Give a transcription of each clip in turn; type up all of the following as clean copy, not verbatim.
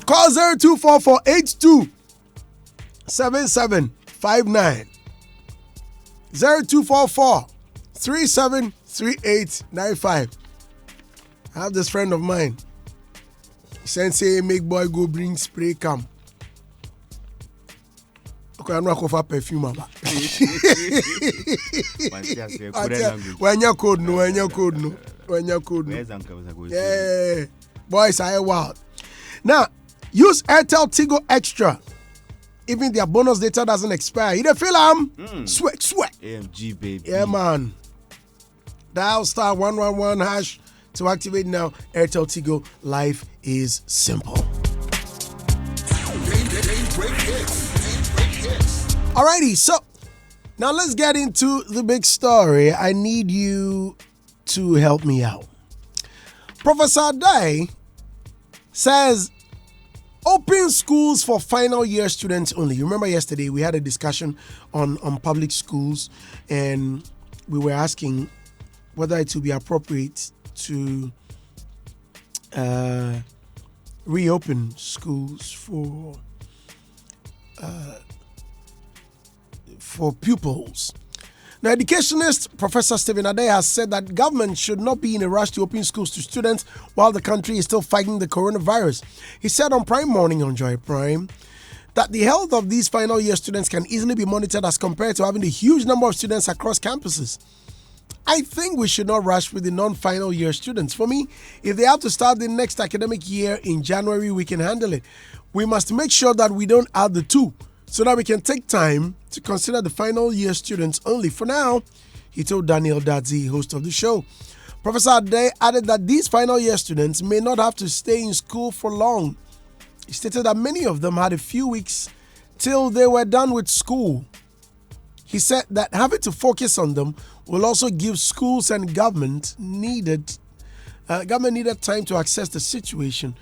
Call 024482 7759 0244 373895. I have this friend of mine. He said, say, make boy go bring spray cam. Okay, I'm not going for perfume. When you code no. Yeah. Boys are wild. Now, use Airtel Tigo Extra. Even their bonus data doesn't expire. You feel sweat. AMG baby. Yeah, man. Dial star 111 hash to activate now. Airtel Tigo. Life is simple. Alrighty, so now let's get into the big story. I need you to help me out. Professor Day says open schools for final year students only. You remember yesterday we had a discussion on public schools, and we were asking whether it would be appropriate to reopen schools for pupils. Now, educationist Professor Stephen Ade has said that government should not be in a rush to open schools to students while the country is still fighting the coronavirus. He said on Prime Morning on Joy Prime that the health of these final year students can easily be monitored as compared to having a huge number of students across campuses. I think we should not rush with the non-final year students. For me, if they have to start the next academic year in January, we can handle it. We must make sure that we don't add the two, so that we can take time to consider the final year students only. For now, he told Daniel Dadzi, host of the show. Professor Ade added that these final year students may not have to stay in school for long. He stated that many of them had a few weeks till they were done with school. He said that having to focus on them will also give schools and government needed time to assess the situation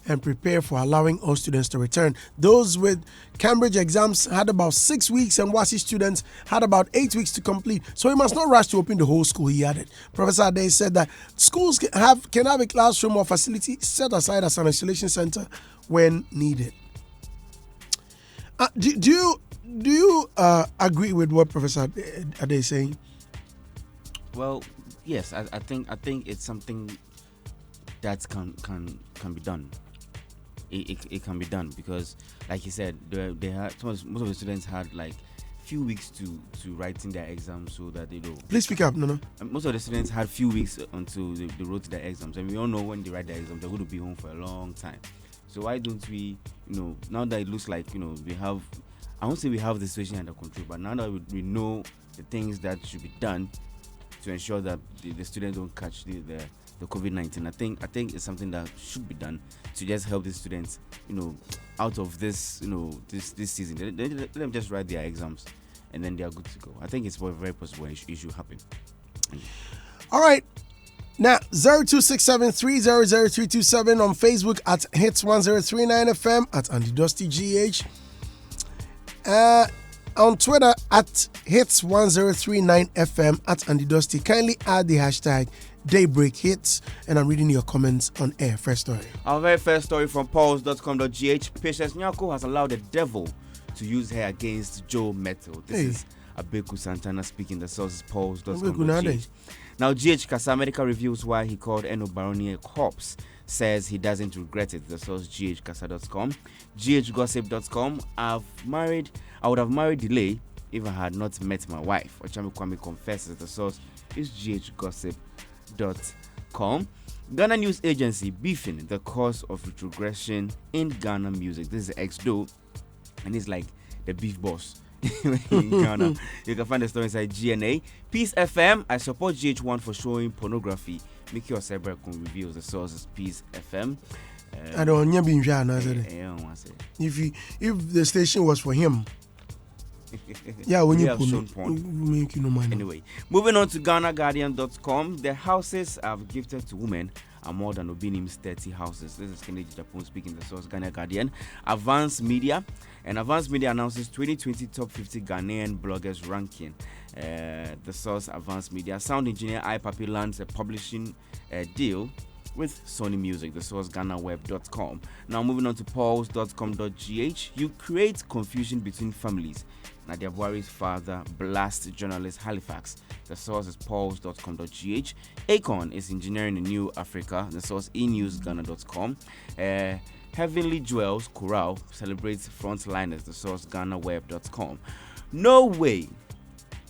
and prepare for allowing all students to return. Those with Cambridge exams had about 6 weeks, and WASI students had about 8 weeks to complete. So we must not rush to open the whole school, he added. Professor Ade said that schools can have a classroom or facility set aside as an isolation center when needed. Do you agree with what Professor Ade is saying? Well, yes, I think it's something that can be done. It can be done because, like you said, they had most of the students had like few weeks to write in their exams so that they know. Please speak up, no. Most of the students had few weeks until they wrote their exams, and we all know when they write their exams, they're going to be home for a long time. So why don't we, now that it looks like we have, I won't say we have the situation under control, but now that we know the things that should be done to ensure that the students don't catch the COVID-19. I think it's something that should be done to just help the students, out of this, this season. Let them just write their exams, and then they are good to go. I think it's very possible it should happen. All right. Now, 0267300327 on Facebook at Hitz1039 FM at Andy Dusty GH. On Twitter at Hitz1039 FM at Andy Dusty. Kindly add the hashtag Daybreak Hits, and I'm reading your comments on air. First story. Our very first story from pulse.com.gh. Patience Nyako has allowed the devil to use her against Joe Metal. This is Abeku Santana speaking. The source is pulse.com.gh. Now, GH Kasa Medical reveals why he called Eno Baroni a corpse. Says he doesn't regret it. The source ghkasa.com. ghgossip.com. I would have married Delay if I had not met my wife. Ochami Kwame confesses. The source is ghgossip.com. Ghana News Agency beefing the cause of retrogression in Ghana music. This is X-Do, and he's like the beef boss in Ghana. You can find the story inside GNA. Peace FM. I support GH1 for showing pornography. Miki Osebrekun reveals. The source is Peace FM. I don't know if the station was for him. Yeah, when you put make you no money. Anyway, moving on to GhanaGuardian.com. The houses I've gifted to women are more than Obinim's 30 houses. This is Kennedy Japan speaking. The source Ghana Guardian. Advanced Media announces 2020 top 50 Ghanaian bloggers ranking. The source Advanced Media. Sound engineer iPapi lands a publishing deal with Sony Music, the source GhanaWeb.com. Now moving on to pulse.com.gh. You create confusion between families. Nadia Buhari's father blasts journalist Halifax. The source is pulse.com.gh. Akon is engineering a new Africa. The source enewsghana.com. Heavenly Jewels Chorale celebrates frontliners. The source GhanaWeb.com. No way.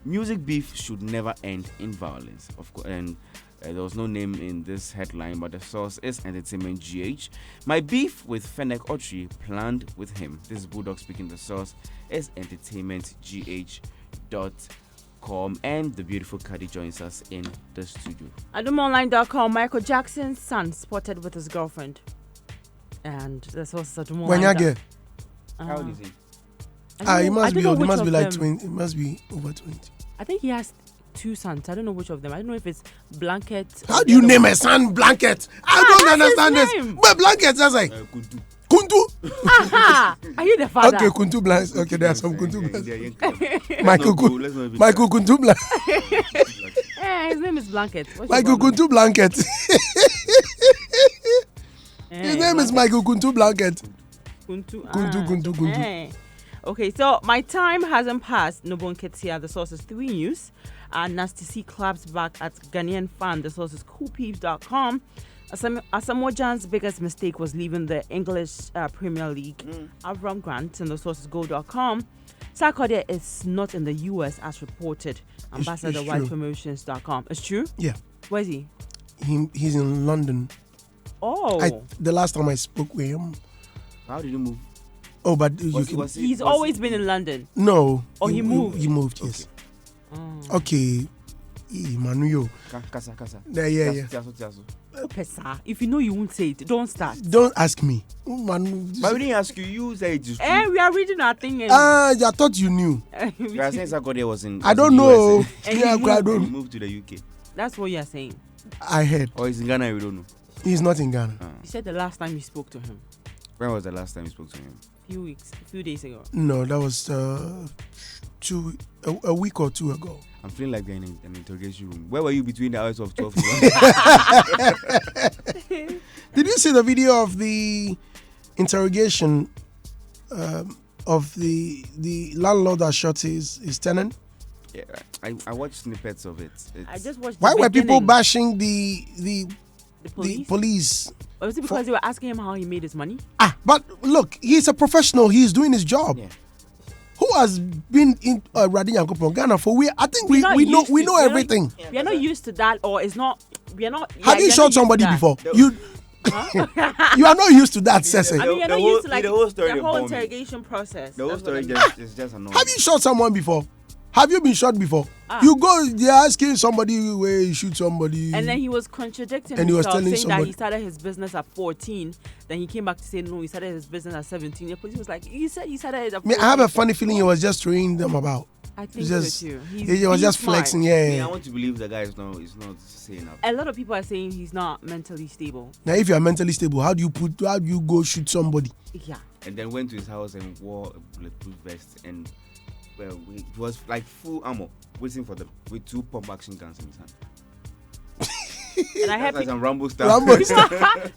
Music beef should never end in violence. Of course, and there was no name in this headline, but the source is Entertainment GH. My beef with Fennec Autry planned with him. This is Bulldog speaking. The source is entertainmentgh.com. And the beautiful Kadi joins us in the studio. AdumoOnline.com. Michael Jackson's son spotted with his girlfriend. And the source is AdumoOnline. How old is he? He must be old. He must be like 20. He must be over 20. I think he has 2 sons. I don't know which of them. I don't know if it's Blanket. How do you name a son Blanket? I don't understand this. But Blanket, that's like Kuntu. Aha! Are you the father? Okay, Kuntu Blanks. Okay, there are some Kuntu Blanks. Michael Kuntu Blanks. His name is Blanket. Michael Kuntu Blanket. His name is Michael Kuntu Blanket. Kuntu. Okay, so my time hasn't passed. Nobon Ketsia, the source is 3 News. And Nasty C claps back at Ghanaian fan. The source is coolpeeps.com. Asamoah Gyan's biggest mistake was leaving the English Premier League. Avram Grant, and the source is go.com. Sarkodie is not in the US as reported. Ambassador White Promotions.com. It's true? Yeah. Where is he? He's in London. Oh. The last time I spoke with him. How did you move? Oh, but he's always been in London. No. Oh, he moved. He moved, yes. Okay. Manuyo. Kasa. Yeah. If you know you won't say it, don't start. Don't ask me. But we didn't ask you. You say it just. We are reading our thing. I thought you knew. You are saying Sarkodie was in. I don't know. He moved to the UK. That's what you are saying. I heard. Or he's in Ghana, we don't know. He's not in Ghana. You said the last time you spoke to him. When was the last time you spoke to him? A few days ago. No, that was a week or 2 ago. I'm feeling like they're in an interrogation room. Where were you between the hours of 12 to 1? Did you see the video of the interrogation of the landlord that shot his tenant? Yeah, I watched snippets of it. I just watched. Why were people bashing the police? Was it because they were asking him how he made his money? But look, he's a professional. He's doing his job. Yeah. Who has been in Radin Yankopon Ghana for I think we know everything. We are not used to that, or it's not. We are not. Have you shot somebody before? You you are not used to that, Sese. I mean, you're not used to like the whole interrogation process. The whole story is just annoying. Have you shot someone before? Have you been shot before? You go, they're asking somebody where you shoot somebody. And then he was contradicting and himself, he was saying that he started his business at 14. Then he came back to say, no, he started his business at 17. The police was like, you said he started it at 14. I have a funny feeling he was just throwing them about. I think so too. He was just smart. flexing, yeah. I want to believe the guy is not saying that. A lot of people are saying he's not mentally stable. Now, if you are mentally stable, how do you go shoot somebody? Yeah. And then went to his house and wore a bulletproof vest and it was like full armor, waiting for them with 2 pump action guns in his hand. And I heard some Rambo stuff.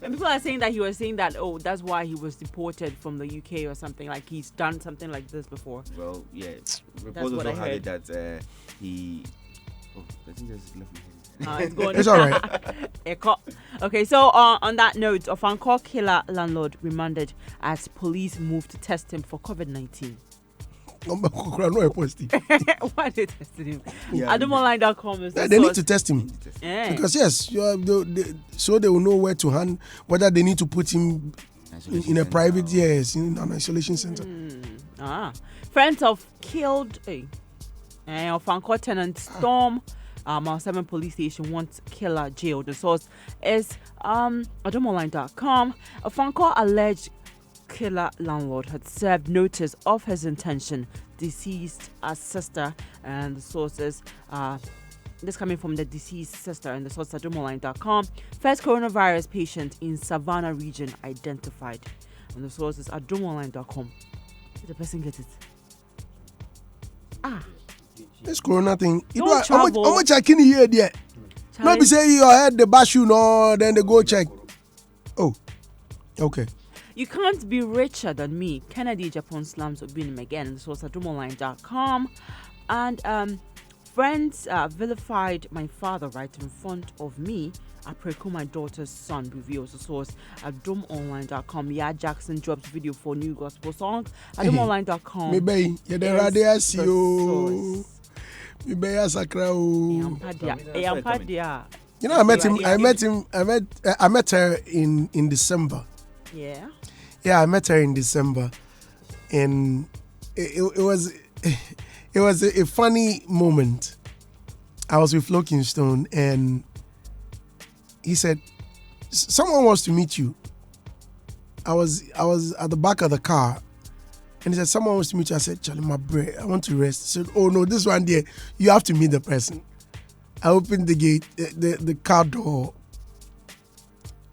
And people are saying that he was saying that that's why he was deported from the UK or something, like he's done something like this before. Well, yeah. Reports also had it that he. I think there's left my it's going. It's all right. Okay, so on that note, Ofankor killer landlord remanded as police move to test him for COVID-19. Why they tested him? AdumoOnline.com is they need to test him. Yeah. Because yes, so they will know where to hand, whether they need to put him in a private, in an isolation center. Friends of killed Ofankor tenant storm Mount 7 police station wants killer jailed. The source is AdumoOnline.com. Ofankor alleged killer landlord had served notice of his intention deceased sister, and the sources this coming from the deceased sister, and the source AdumoOnline.com. First coronavirus patient in Savannah region identified, and the source is AdumoOnline.com. Did the person get it? This corona thing, Don't how much I can hear there? Not be say you had the bashu, no, then they go check. Oh, okay. You can't be richer than me. Kennedy Japan slams Obinum again. This was at adomonline.com. And friends vilified my father right in front of me. Apreko, my daughter's son, reveals the source at adomonline.com. Yeah, Jackson drops video for new gospel song. Adomonline.com. Maybe you're the radio. Maybe sakra. You know, I met her in December. Yeah. Yeah, I met her in December, and it was a funny moment. I was with Lokinstone, and he said, "Someone wants to meet you." I was at the back of the car, and he said, "Someone wants to meet you." I said, "Charlie, my brain, I want to rest." He said, "Oh no, this one there, you have to meet the person." I opened the gate, the car door,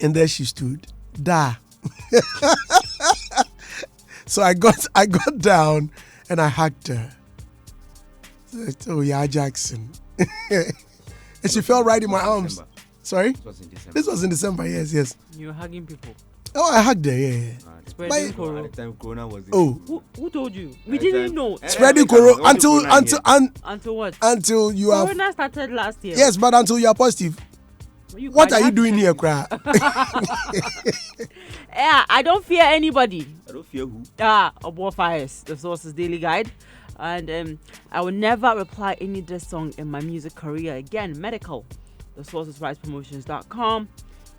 and there she stood. Da. So I got down and I hugged her. I said, "Oh yeah, Jackson." And she fell right in my arms. December. Sorry? This was in December. This was in December, yes. You're hugging people. Oh, I hugged her, yeah. Spreading At corona. the time, Corona was. Who told you? We didn't know. Spreading corona until Until what? until you have. Corona started last year. Yes, but until you are positive. What are you doing here, cry? Yeah, I don't fear anybody. I don't fear who. Abo Fires, the Source's daily guide. And I will never reply any diss song in my music career again. Medical, the Source's Promotions.com.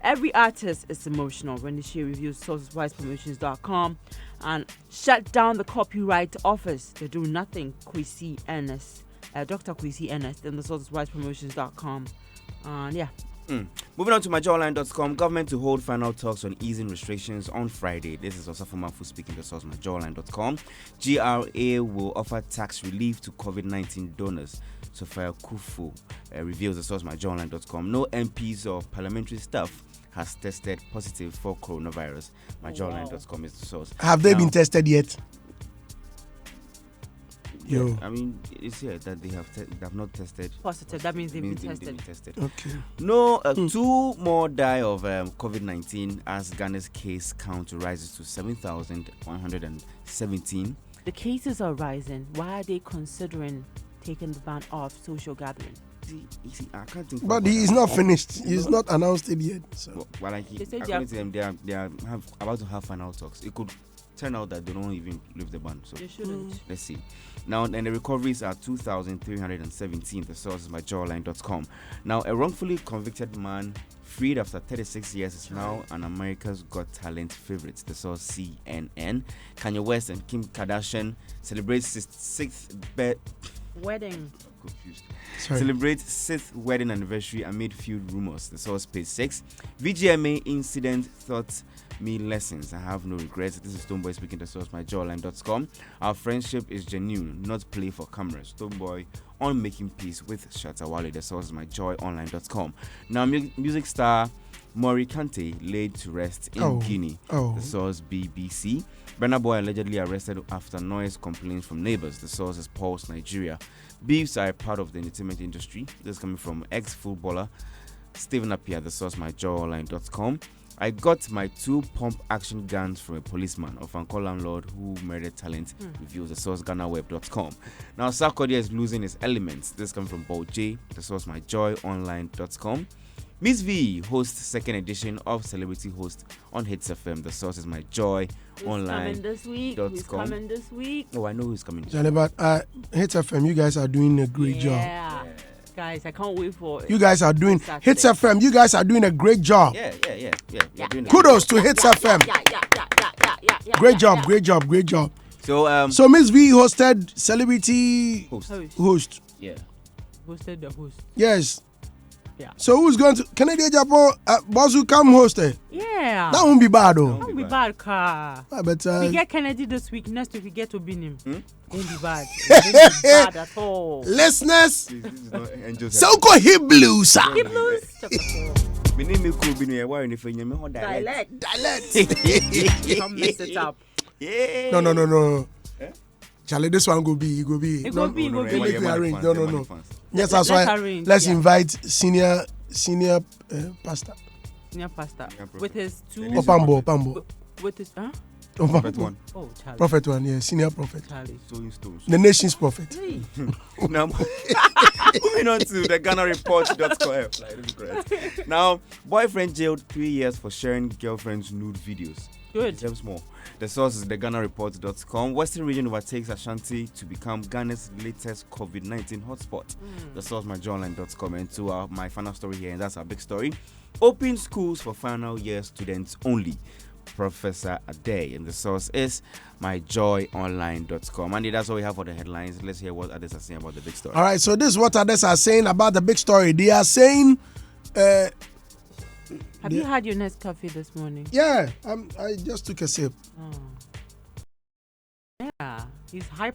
Every artist is emotional. When she reviews sourceswisepromotions.com and shut down the copyright office. They do nothing. Kwesi Ernest, Dr. Kwesi Ernest, in the sourceswisepromotions.com. Yeah. Moving on to myjawline.com. Government to hold final talks on easing restrictions on Friday. This is Osafo Mafu speaking to source myjawline.com. GRA will offer tax relief to COVID-19 donors. Sophia Kufu reveals the source myjawline.com. No MPs or parliamentary staff has tested positive for coronavirus. Myjawline.com is the source. Have they been tested yet? Yo. Yeah, I mean, it's here that they have not tested Positive. That means they've been tested. Okay. No, two more die of COVID-19 as Ghana's case count rises to 7,117. The cases are rising. Why are they considering taking the ban off social gathering? You see, I can't think. But he is not finished. He's not announced it yet. So. Well, like according to them, they are about to have final talks. It could turn out that they don't even lift the ban. So They shouldn't. let's see. Now, and the recoveries are 2,317. The source is myjawline.com. Now, a wrongfully convicted man freed after 36 years is now an America's Got Talent favorite. The source CNN. Kanye West and Kim Kardashian celebrate sixth Wedding. confused. Sorry. Celebrate 6th wedding anniversary amid feud rumors. The source page 6. VGMA incident taught me lessons. I have no regrets. This is Stoneboy speaking to source myjawline.com. Our friendship is genuine, not play for cameras. Stoneboy on making peace with Shatta Wale. The source is myjoyonline.com. Now, music star Maury Kante laid to rest in Guinea. The source BBC. Burna Boy allegedly arrested after noise complaints from neighbors. The source is Pulse Nigeria. Beefs are a part of the entertainment industry. This is coming from ex-footballer Stephen Appiah. The source myjawline.com. I got my 2 pump action guns from a policeman of Uncle Landlord who murdered talent. Reviews the source GhanaWeb.com. Now, Sarkodie is losing his elements. This is coming from Paul J. The source myjoyonline.com. Miss V hosts second edition of Celebrity Host on Hitz FM. The source is myjoyonline.com. Who's coming this week? Oh, I know who's coming. Johnny, but Hitz FM, you guys are doing a great job. Yeah. Guys, I can't wait for it. You guys are doing Hitz FM. You guys are doing a great job. Yeah. Kudos to Hitz FM. Yeah. Great job. So Miss V hosted Celebrity Host. Yeah. Hosted the host. Yes. Yeah. So who's going to Canadian Japan? Boss who come host it? Yeah. That won't be bad though. That won't be bad, car. But We get Kennedy this week. Next week we get to Binim. Won't be bad. It won't be bad at all. listeners, This is not Angel. so go Hebrew, sir. Hebrews chapter 4. My name is Kubinu. Why are you saying me? Dialect. Don't mess it up. Yeah. No. Charlie, this one go be. It go be. Make we arrange. No. Yes, Let's that's why. arrange, Let's yeah. invite senior pastor. senior pastor, prophet. with his two. Opambo. With his, huh? Prophet one. Oh, Charlie. Prophet one, yeah, senior prophet. Charlie. Sowing stones. The nation's prophet. Hey. Now, moving on to the GhanaReport.com. Now, boyfriend jailed 3 years for sharing girlfriend's nude videos. Good. Deserves more. The source is the GhanaReport.com. Western region overtakes Ashanti to become Ghana's latest COVID-19 hotspot. The source myjournal.com. And to my final story here, and that's our big story. Open schools for final year students only. Professor Ade, and the source is myjoyonline.com. And that's all we have for the headlines. Let's hear what others are saying about the big story. All right, so this is what others are saying about the big story. They are saying, Have you had your Nescafe this morning? yeah, I just took a sip. Oh. Yeah, he's hyper.